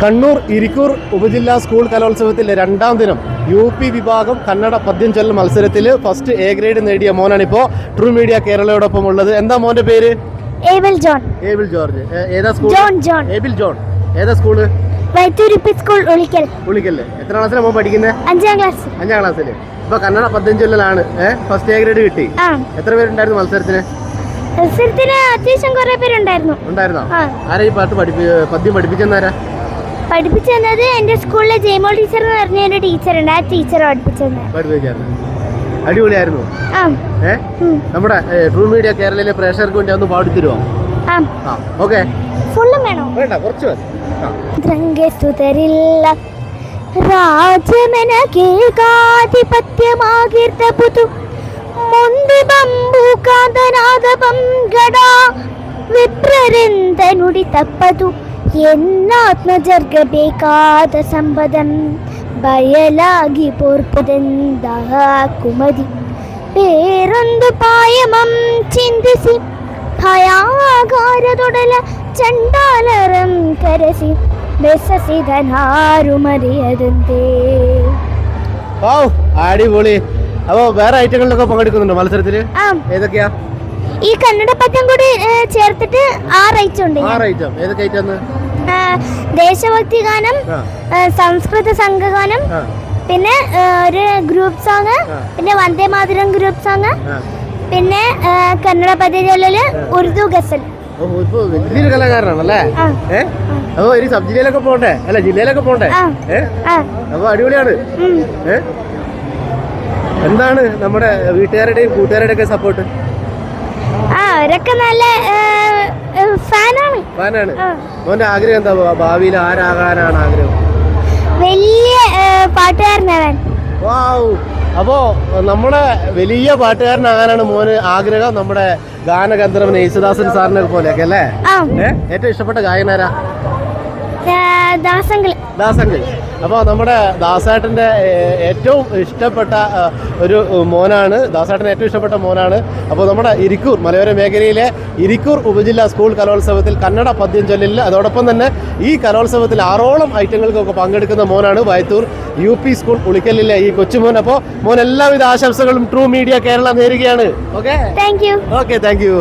കണ്ണൂർ ഇരിക്കൂർ ഉപജില്ലാ സ്കൂൾ കലോത്സവത്തിലെ രണ്ടാം ദിനം UP വിഭാഗം കന്നഡ പദ്യം ചൊല്ലൽ മത്സരത്തിൽ ഫസ്റ്റ് A ഗ്രേഡ് നേടിയ മോനാണിപ്പോൾ ട്രൂ മീഡിയ കേരളയോടൊപ്പം ഉള്ളത്. എന്താ മോന്റെ പേര്? Able John. Able George. ഏതാ സ്കൂൾ? ജോൺ. Able John. ഏതാ സ്കൂള്? വൈത്തൂർ സ്കൂൾ ഉളിക്കൽ. ഉളിക്കല്ലേ. എത്ര ക്ലാസ്സിലാണ് മോൻ പഠിക്കുന്നത്? 5ാം ക്ലാസ്. 5ാം ക്ലാസ്സിൽ. ഇപ്പൊ കന്നഡ പദ്യം ചൊല്ലലാണ് ഫസ്റ്റ് A ഗ്രേഡ് കിട്ടി. എത്ര പേരുണ്ടായിരുന്നു മത്സരത്തിന്? അത്യാവശ്യം കുറെ പേരുണ്ടായിരുന്നു. ആരാ ഈ പാട്ട് പദ്യം പഠിപ്പിച്ചെന്നാരാ? പഠിപ്പിച്ചത് എന്റെ സ്കൂളിലെ ജയമോൾ ടീച്ചർ എന്ന് പറഞ്ഞ ഒരു ടീച്ചറുണ്ട്. ആ ടീച്ചർ പഠിപ്പിച്ചായിരുന്നു. അടിപൊളിയായിരുന്നു. നമ്മുടെ ട്രൂ മീഡിയ കേരളയിലെ പ്രേക്ഷകർക്ക് വേണ്ടി ഒന്ന് പാടിത്തരുമോ? ഓക്കെ. ഫുള്ളും വേണോ? വേണ്ട, കുറച്ച് രാജമന കേൾക്കാധിപത്യമാകീർത്തപുതു മുന്തി ബംബു കാന്തനാദപം ഗടാ ವಿಪ್ರರಿಂದನುಡಿ ತಪ್ಪದು ಎನ್ನಾತ್ಮಜರ್ಗ ಬೇಕಾದ ಸಂಪದಂ ಬಯಲಾಗಿ ಪೋರ್ಪದೆಂದ ಕುಮದಿ ಬೇರೊಂದು ಪಾಯಮಂ ಚಿಂತಿಸಿ ಭಯಾಗಾರದೊಡಲ ಚಂಡಾಲರಂ ಕರೆಸಿ ಬೆಸಸಿದನಾರು ಮರೆಯದಂತೆ. അടിപൊളി. അപ്പൊ വേറെ ഐറ്റങ്ങളിലൊക്കെ പങ്കെടുക്കുന്നുണ്ടോ മത്സരത്തില്? ഏതൊക്കെയാ? ഈ കന്നഡ പദ്യം കൂടി ചേർത്തിട്ട് 6 ഐറ്റം ഉണ്ട്. 6 ഐറ്റം. ഏതൊക്കെ ഐറ്റം? ദേശഭക്തി ഗാനം, സംസ്കൃത സംഘഗാനം, പിന്നെ ഒരു ഗ്രൂപ്പ് സോങ്, പിന്നെ വന്ദേ മാതരം ഗ്രൂപ്പ് സോങ്, പിന്നെ കന്നഡ പദ്യ ചൊല്ലല്, ഉറുദു ഗസൽ. വലിയൊരു കലാകാരനാണല്ലേ? അപ്പൊ ഒരു സബ് ജില്ലയിലൊക്കെ പോണ്ടേ? അല്ല, ജില്ലയിലൊക്കെ പോണ്ടേ? അപ്പൊ അടിപൊളിയാണ്. എന്താണ് നമ്മുടെ വീട്ടുകാരുടെയും കൂട്ടുകാരുടെയും ഒക്കെ സപ്പോർട്ട്? അവരൊക്കെ നല്ല ഫാനാണ്. മോന്റെ ആഗ്രഹം എന്താ? ഭാവിയിൽ ആരാകാനാണ് ആഗ്രഹം? വലിയ പാട്ടുകാരനാവാൻ. അപ്പോ നമ്മുടെ വലിയ പാട്ടുകാരനാകാനാണ് മോന് ആഗ്രഹം. നമ്മുടെ ഗാനഗന്ധർവൻ യേശുദാസൻ സാറിനെ പോലെയൊക്കെ അല്ലേ? ഏറ്റവും ഇഷ്ടപ്പെട്ട ഗായകനാരാ? ദാസങ്കിൾ. അപ്പോൾ നമ്മുടെ ദാസേട്ടൻ്റെ ഏറ്റവും ഇഷ്ടപ്പെട്ട ഒരു മോനാണ്. ദാസേട്ടന് ഏറ്റവും ഇഷ്ടപ്പെട്ട മോനാണ്. അപ്പോൾ നമ്മുടെ ഇരിക്കൂർ മലയോര മേഖലയിലെ ഇരിക്കൂർ ഉപജില്ലാ സ്കൂൾ കലോത്സവത്തിൽ കന്നഡ പദ്യം ചൊല്ലലിൽ അതോടൊപ്പം തന്നെ ഈ കലോത്സവത്തിൽ 6ഓളം ഐറ്റങ്ങൾക്കൊക്കെ പങ്കെടുക്കുന്ന മോനാണ് വൈത്തൂർ UP സ്കൂൾ ഉളിക്കലിലെ ഈ കൊച്ചുമോൻ. അപ്പോൾ മോൻ എല്ലാവിധ ആശംസകളും ട്രൂ മീഡിയ കേരള നേരുകയാണ്. Okay, thank you.